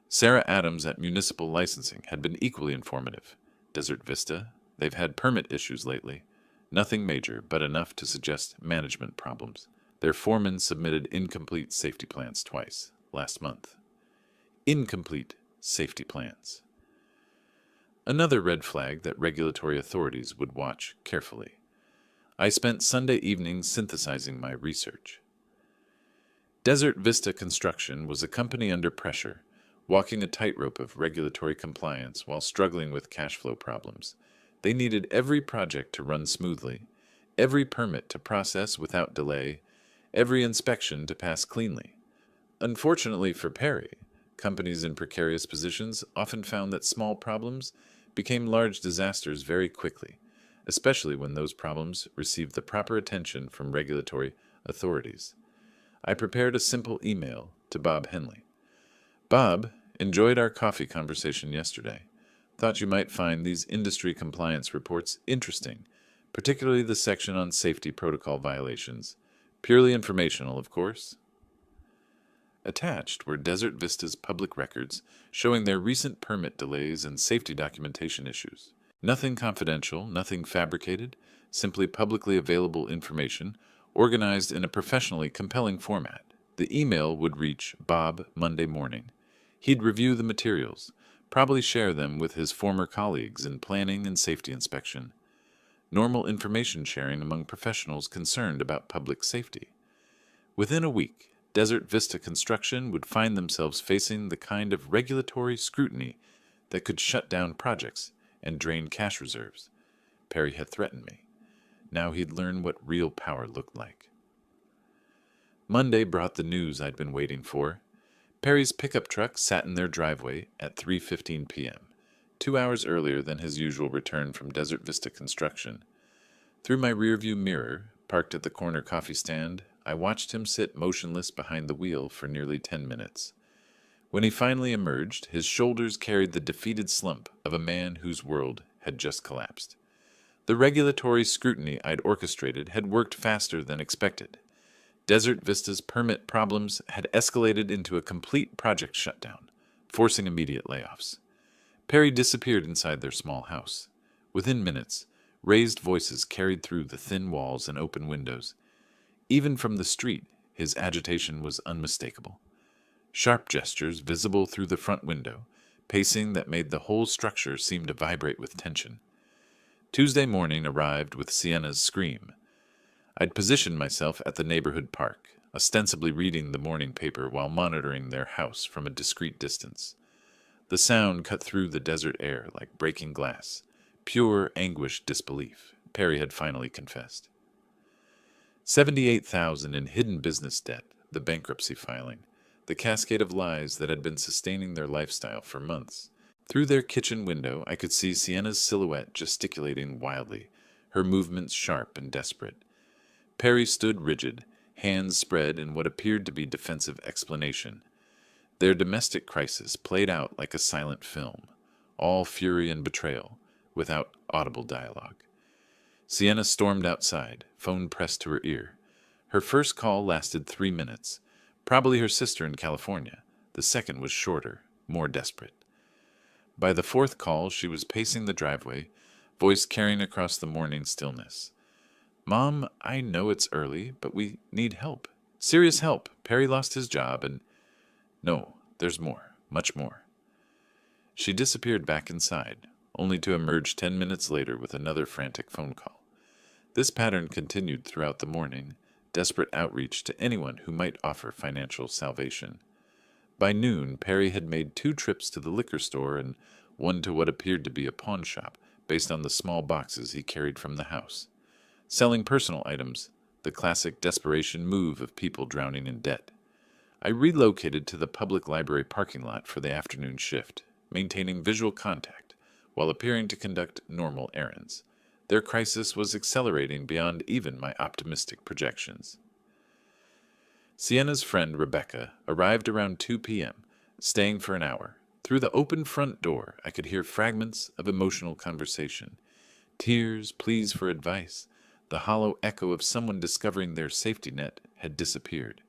Sarah Adams at Municipal Licensing had been equally informative. Desert Vista, they've had permit issues lately. Nothing major, but enough to suggest management problems. Their foreman submitted incomplete safety plans twice, last month. Incomplete safety plans. Another red flag that regulatory authorities would watch carefully. I spent Sunday evening synthesizing my research. Desert Vista Construction was a company under pressure, walking a tightrope of regulatory compliance while struggling with cash flow problems. They needed every project to run smoothly, every permit to process without delay, every inspection to pass cleanly. Unfortunately for Perry, companies in precarious positions often found that small problems became large disasters very quickly, especially when those problems received the proper attention from regulatory authorities. I prepared a simple email to Bob Henley. "Bob, enjoyed our coffee conversation yesterday. Thought you might find these industry compliance reports interesting, particularly the section on safety protocol violations. Purely informational, of course." Attached were Desert Vista's public records showing their recent permit delays and safety documentation issues. Nothing confidential, nothing fabricated, simply publicly available information organized in a professionally compelling format. The email would reach Bob Monday morning. He'd review the materials, probably share them with his former colleagues in planning and safety inspection. Normal information sharing among professionals concerned about public safety. Within a week, Desert Vista Construction would find themselves facing the kind of regulatory scrutiny that could shut down projects and drain cash reserves. Perry had threatened me. Now he'd learn what real power looked like. Monday brought the news I'd been waiting for. Perry's pickup truck sat in their driveway at 3:15 p.m., 2 hours earlier than his usual return from Desert Vista Construction. Through my rearview mirror, parked at the corner coffee stand, I watched him sit motionless behind the wheel for nearly 10 minutes. When he finally emerged, his shoulders carried the defeated slump of a man whose world had just collapsed. The regulatory scrutiny I'd orchestrated had worked faster than expected. Desert Vista's permit problems had escalated into a complete project shutdown, forcing immediate layoffs. Perry disappeared inside their small house. Within minutes, raised voices carried through the thin walls and open windows. Even from the street, his agitation was unmistakable. Sharp gestures visible through the front window, pacing that made the whole structure seem to vibrate with tension. Tuesday morning arrived with Sienna's scream. I'd positioned myself at the neighborhood park, ostensibly reading the morning paper while monitoring their house from a discreet distance. The sound cut through the desert air like breaking glass. Pure anguished disbelief, Perry had finally confessed. $78,000 in hidden business debt, the bankruptcy filing, the cascade of lies that had been sustaining their lifestyle for months. Through their kitchen window, I could see Sienna's silhouette gesticulating wildly, her movements sharp and desperate. Perry stood rigid, hands spread in what appeared to be defensive explanation. Their domestic crisis played out like a silent film, all fury and betrayal, without audible dialogue. Sienna stormed outside, phone pressed to her ear. Her first call lasted 3 minutes. Probably her sister in California. The second was shorter, more desperate. By the fourth call, she was pacing the driveway, voice carrying across the morning stillness. "Mom, I know it's early, but we need help. Serious help. Perry lost his job and—" "No, there's more, much more." She disappeared back inside, only to emerge 10 minutes later with another frantic phone call. This pattern continued throughout the morning, desperate outreach to anyone who might offer financial salvation. By noon, Perry had made 2 trips to the liquor store and one to what appeared to be a pawn shop based on the small boxes he carried from the house. Selling personal items, the classic desperation move of people drowning in debt. I relocated to the public library parking lot for the afternoon shift, maintaining visual contact while appearing to conduct normal errands. Their crisis was accelerating beyond even my optimistic projections. Sienna's friend Rebecca arrived around 2 p.m., staying for an hour. Through the open front door, I could hear fragments of emotional conversation. Tears, pleas for advice. The hollow echo of someone discovering their safety net had disappeared.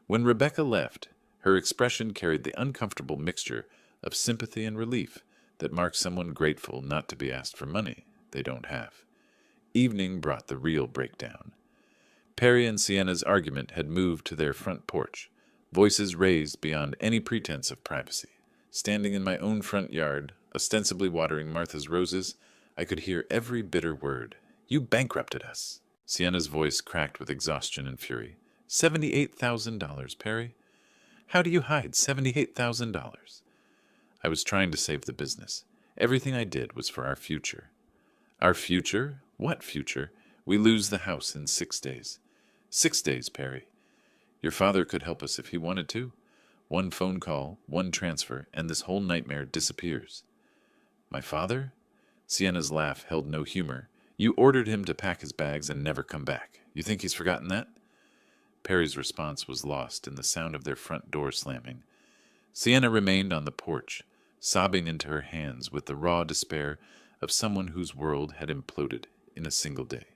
When Rebecca left, her expression carried the uncomfortable mixture of sympathy and relief that marks someone grateful not to be asked for money they don't have. Evening brought the real breakdown. Perry and Sienna's argument had moved to their front porch, voices raised beyond any pretense of privacy. Standing in my own front yard, ostensibly watering Martha's roses, I could hear every bitter word. "You bankrupted us." Sienna's voice cracked with exhaustion and fury. $78,000, Perry. How do you hide $78,000? I was trying to save the business. Everything I did was for our future. Our future? What future? We lose the house in 6 days. 6 days, Perry. Your father could help us if he wanted to. One phone call, one transfer, and this whole nightmare disappears. My father? Sienna's laugh held no humor. You ordered him to pack his bags and never come back. You think he's forgotten that? Perry's response was lost in the sound of their front door slamming. Sienna remained on the porch, sobbing into her hands with the raw despair of someone whose world had imploded in a single day.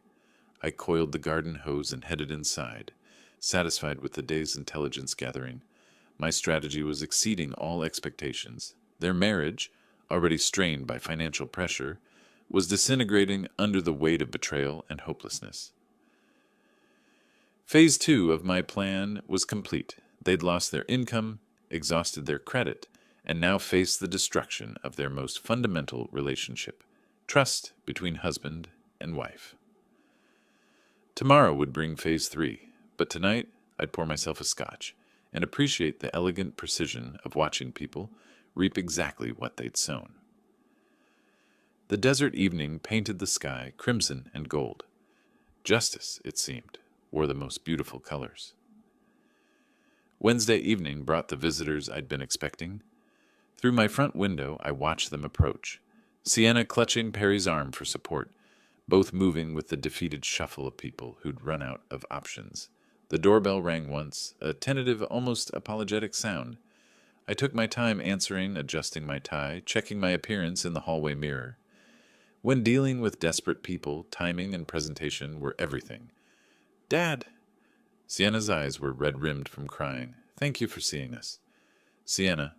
I coiled the garden hose and headed inside, satisfied with the day's intelligence gathering. My strategy was exceeding all expectations. Their marriage, already strained by financial pressure, was disintegrating under the weight of betrayal and hopelessness. Phase 2 of my plan was complete. They'd lost their income, exhausted their credit, and now faced the destruction of their most fundamental relationship, trust between husband and wife. Tomorrow would bring phase 3, but tonight I'd pour myself a scotch and appreciate the elegant precision of watching people reap exactly what they'd sown. The desert evening painted the sky crimson and gold. Justice, it seemed, wore the most beautiful colors. Wednesday evening brought the visitors I'd been expecting. Through my front window, I watched them approach, Sienna clutching Perry's arm for support, both moving with the defeated shuffle of people who'd run out of options. The doorbell rang once, a tentative, almost apologetic sound. I took my time answering, adjusting my tie, checking my appearance in the hallway mirror. When dealing with desperate people, timing and presentation were everything. "Dad!" Sienna's eyes were red-rimmed from crying. "Thank you for seeing us." "Sienna."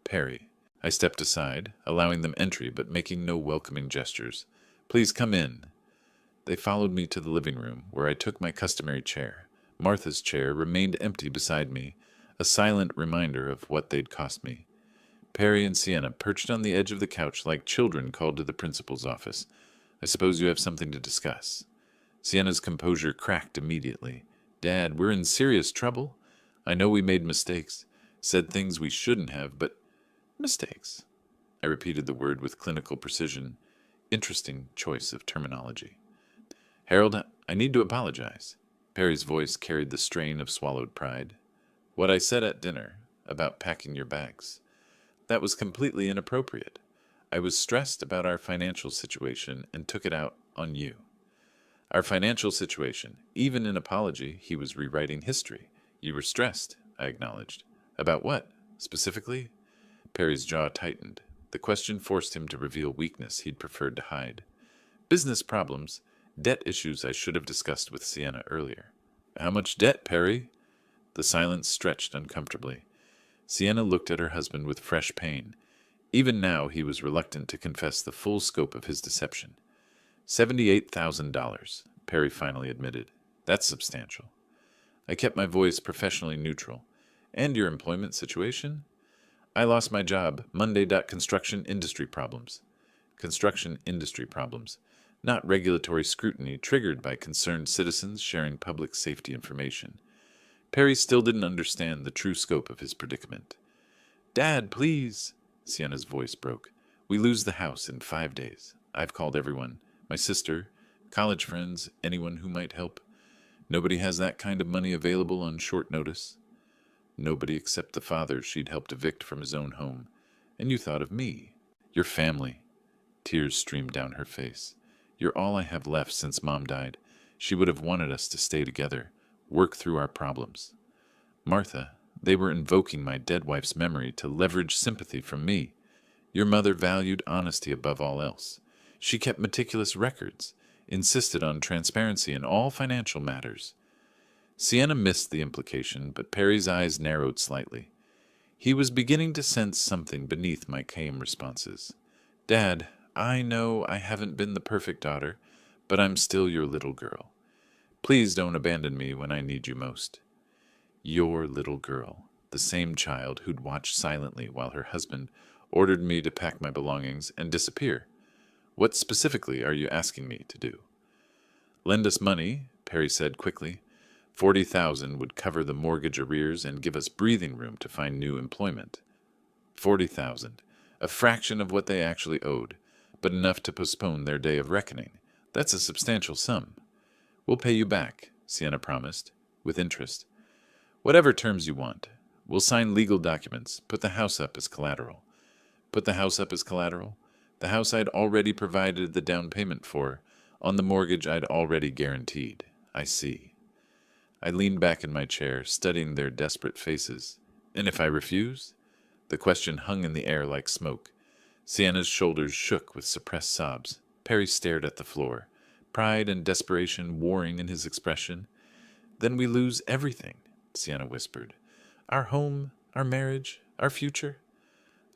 "Perry." I stepped aside, allowing them entry but making no welcoming gestures. "Please come in." They followed me to the living room, where I took my customary chair. Martha's chair remained empty beside me, a silent reminder of what they'd cost me. Perry and Sienna perched on the edge of the couch like children called to the principal's office. "I suppose you have something to discuss." Sienna's composure cracked immediately. "Dad, we're in serious trouble. I know we made mistakes, said things we shouldn't have, but—" "Mistakes." I repeated the word with clinical precision. Interesting choice of terminology. "Harold, I need to apologize." Perry's voice carried the strain of swallowed pride. "What I said at dinner about packing your bags. That was completely inappropriate. I was stressed about our financial situation and took it out on you." "Our financial situation." Even in apology, he was rewriting history. "You were stressed," I acknowledged. "About what, specifically?" Perry's jaw tightened. The question forced him to reveal weakness he'd preferred to hide. "Business problems. Debt issues I should have discussed with Sienna earlier." "How much debt, Perry?" The silence stretched uncomfortably. Sienna looked at her husband with fresh pain. Even now he was reluctant to confess the full scope of his deception. $78,000, Perry finally admitted. "That's substantial." I kept my voice professionally neutral. "And your employment situation?" "I lost my job. Monday. Construction industry problems." Construction industry problems. Not regulatory scrutiny triggered by concerned citizens sharing public safety information. Perry still didn't understand the true scope of his predicament. "Dad, please!" Sienna's voice broke. "We lose the house in 5 days. I've called everyone. My sister, college friends, anyone who might help. Nobody has that kind of money available on short notice." "Nobody except the father she'd helped evict from his own home. And you thought of me. Your family." Tears streamed down her face. "You're all I have left since Mom died. She would have wanted us to stay together, work through our problems." "Martha, they were invoking my dead wife's memory to leverage sympathy from me. Your mother valued honesty above all else. She kept meticulous records, insisted on transparency in all financial matters." Sienna missed the implication, but Perry's eyes narrowed slightly. He was beginning to sense something beneath my calm responses. "Dad, I know I haven't been the perfect daughter, but I'm still your little girl. Please don't abandon me when I need you most." Your little girl, the same child who'd watched silently while her husband ordered me to pack my belongings and disappear. "What specifically are you asking me to do?" "Lend us money," Perry said quickly. 40,000 would cover the mortgage arrears and give us breathing room to find new employment. 40,000, a fraction of what they actually owed, but enough to postpone their day of reckoning. That's a substantial sum. "We'll pay you back," Sienna promised, with interest. "Whatever terms you want. We'll sign legal documents, put the house up as collateral." "Put the house up as collateral?" "The house I'd already provided the down payment for, on the mortgage I'd already guaranteed." "I see." I leaned back in my chair, studying their desperate faces. "And if I refuse?" The question hung in the air like smoke. Sienna's shoulders shook with suppressed sobs. Perry stared at the floor, pride and desperation warring in his expression. "Then we lose everything," Sienna whispered. "Our home, our marriage, our future."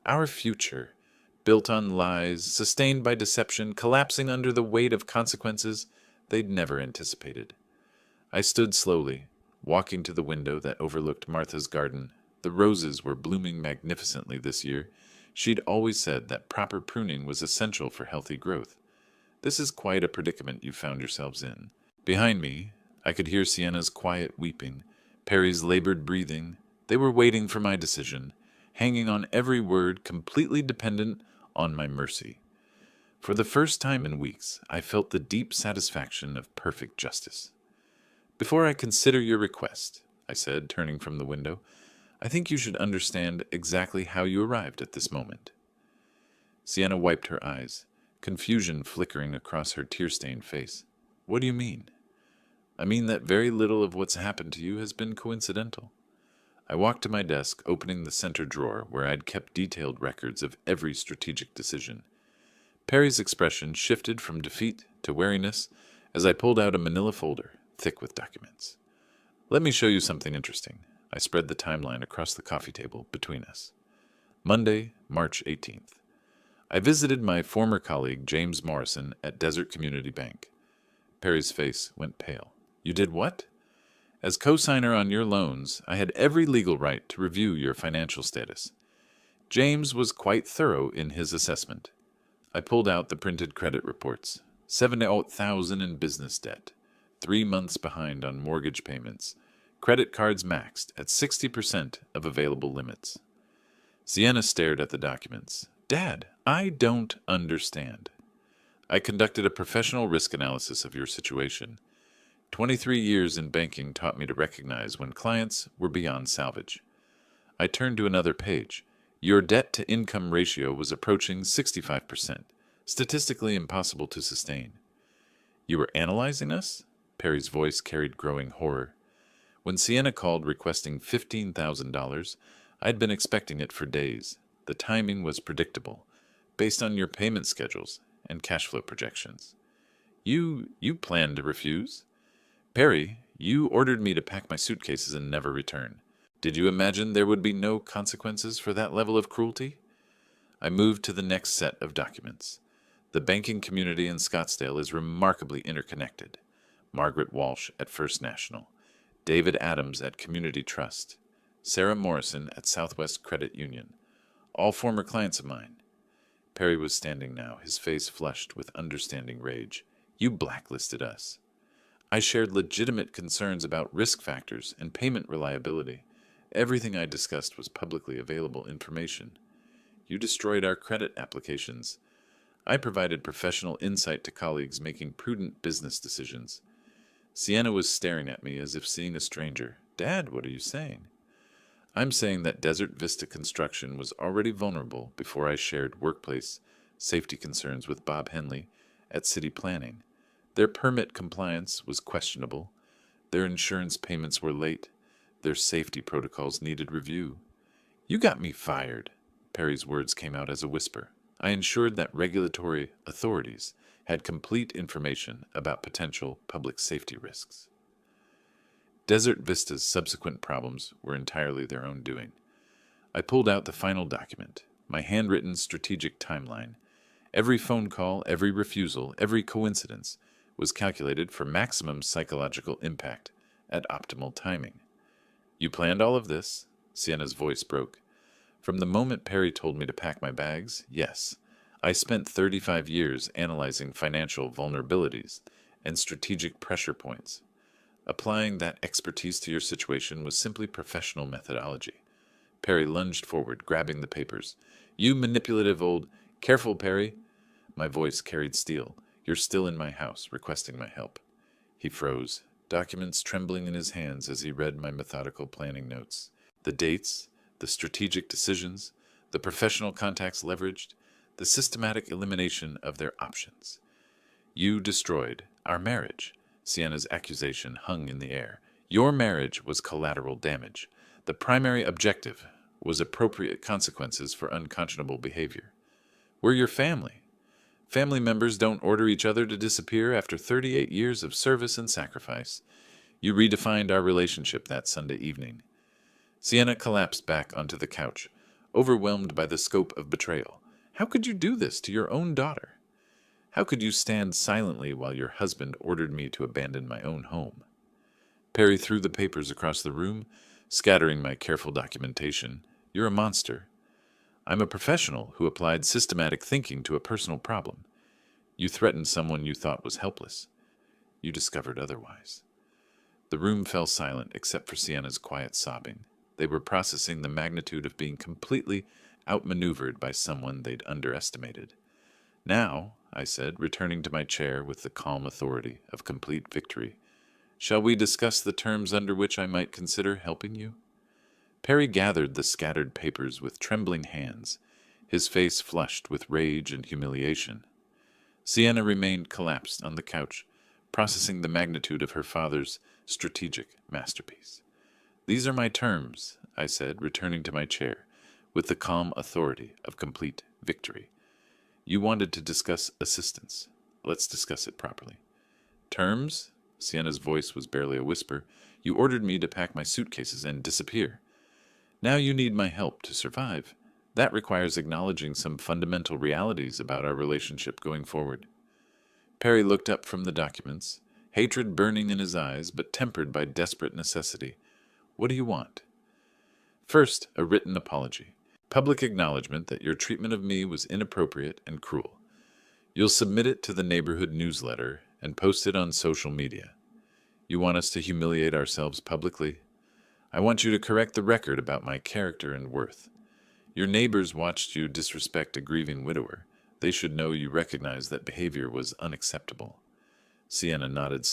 "Our future, built on lies, sustained by deception, collapsing under the weight of consequences they'd never anticipated." I stood slowly, walking to the window that overlooked Martha's garden, The roses were blooming magnificently this year. She'd always said that proper pruning was essential for healthy growth. This is quite a predicament you found yourselves in. Behind me, I could hear Sienna's quiet weeping, Perry's labored breathing. They were waiting for my decision, hanging on every word, completely dependent on my mercy. For the first time in weeks, I felt the deep satisfaction of perfect justice. "Before I consider your request," I said, turning from the window, "I think you should understand exactly how you arrived at this moment." Sienna wiped her eyes, confusion flickering across her tear-stained face. "What do you mean?" "I mean that very little of what's happened to you has been coincidental." I walked to my desk, opening the center drawer where I'd kept detailed records of every strategic decision. Perry's expression shifted from defeat to wariness as I pulled out a manila folder, thick with documents. "Let me show you something interesting." I spread the timeline across the coffee table between us. Monday, March 18th. I visited my former colleague, James Morrison, at Desert Community Bank. Perry's face went pale. "You did what?" "As co-signer on your loans, I had every legal right to review your financial status. James was quite thorough in his assessment." I pulled out the printed credit reports. 78,000 in business debt, 3 months behind on mortgage payments, credit cards maxed at 60% of available limits. Sienna stared at the documents. "Dad, I don't understand." "I conducted a professional risk analysis of your situation. 23 years in banking taught me to recognize when clients were beyond salvage." I turned to another page. "Your debt-to-income ratio was approaching 65%, statistically impossible to sustain." "You were analyzing us?" Perry's voice carried growing horror. When Sienna called requesting $15,000, I'd been expecting it for days. The timing was predictable, based on your payment schedules and cash flow projections. You planned to refuse?" "Perry, you ordered me to pack my suitcases and never return. Did you imagine there would be no consequences for that level of cruelty?" I moved to the next set of documents. The banking community in Scottsdale is remarkably interconnected. Margaret Walsh at First National, David Adams at Community Trust, Sarah Morrison at Southwest Credit Union, all former clients of mine. Perry was standing now, his face flushed with understanding rage. "You blacklisted us." "I shared legitimate concerns about risk factors and payment reliability. Everything I discussed was publicly available information. You destroyed our credit applications. I provided professional insight to colleagues making prudent business decisions." Sienna was staring at me as if seeing a stranger. "Dad, what are you saying?" "I'm saying that Desert Vista Construction was already vulnerable before I shared workplace safety concerns with Bob Henley at City Planning. Their permit compliance was questionable. Their insurance payments were late. Their safety protocols needed review." "You got me fired." Perry's words came out as a whisper. "I ensured that regulatory authorities had complete information about potential public safety risks." Desert Vista's subsequent problems were entirely their own doing. I pulled out the final document, my handwritten strategic timeline. Every phone call, every refusal, every coincidence was calculated for maximum psychological impact at optimal timing. "You planned all of this?" Sienna's voice broke. "From the moment Perry told me to pack my bags, yes. I spent 35 years analyzing financial vulnerabilities and strategic pressure points. Applying that expertise to your situation was simply professional methodology." Perry lunged forward, grabbing the papers. "You manipulative old—" "Careful, Perry." My voice carried steel. "You're still in my house, requesting my help." He froze, documents trembling in his hands as he read my methodical planning notes. The dates, the strategic decisions, the professional contacts leveraged, the systematic elimination of their options. "You destroyed our marriage." Sienna's accusation hung in the air. "Your marriage was collateral damage. The primary objective was appropriate consequences for unconscionable behavior. We're your family. Family members don't order each other to disappear after 38 years of service and sacrifice. You redefined our relationship that Sunday evening." Sienna collapsed back onto the couch, overwhelmed by the scope of betrayal. "How could you do this to your own daughter? How could you stand silently while your husband ordered me to abandon my own home?" Perry threw the papers across the room, scattering my careful documentation. You're a monster. I'm a professional who applied systematic thinking to a personal problem. You threatened someone you thought was helpless. You discovered otherwise. The room fell silent except for Sienna's quiet sobbing. They were processing the magnitude of being completely outmaneuvered by someone they'd underestimated. Now, I said, returning to my chair with the calm authority of complete victory, shall we discuss the terms under which I might consider helping you? Perry gathered the scattered papers with trembling hands, his face flushed with rage and humiliation. Sienna remained collapsed on the couch, processing the magnitude of her father's strategic masterpiece. These are my terms, I said, returning to my chair, with the calm authority of complete victory. You wanted to discuss assistance. Let's discuss it properly. Terms? Sienna's voice was barely a whisper. You ordered me to pack my suitcases and disappear. Now you need my help to survive. That requires acknowledging some fundamental realities about our relationship going forward. Perry looked up from the documents, hatred burning in his eyes, but tempered by desperate necessity. What do you want? First, a written apology. Public acknowledgement that your treatment of me was inappropriate and cruel. You'll submit it to the neighborhood newsletter and post it on social media. You want us to humiliate ourselves publicly? I want you to correct the record about my character and worth. Your neighbors watched you disrespect a grieving widower. They should know you recognize that behavior was unacceptable. Sienna nodded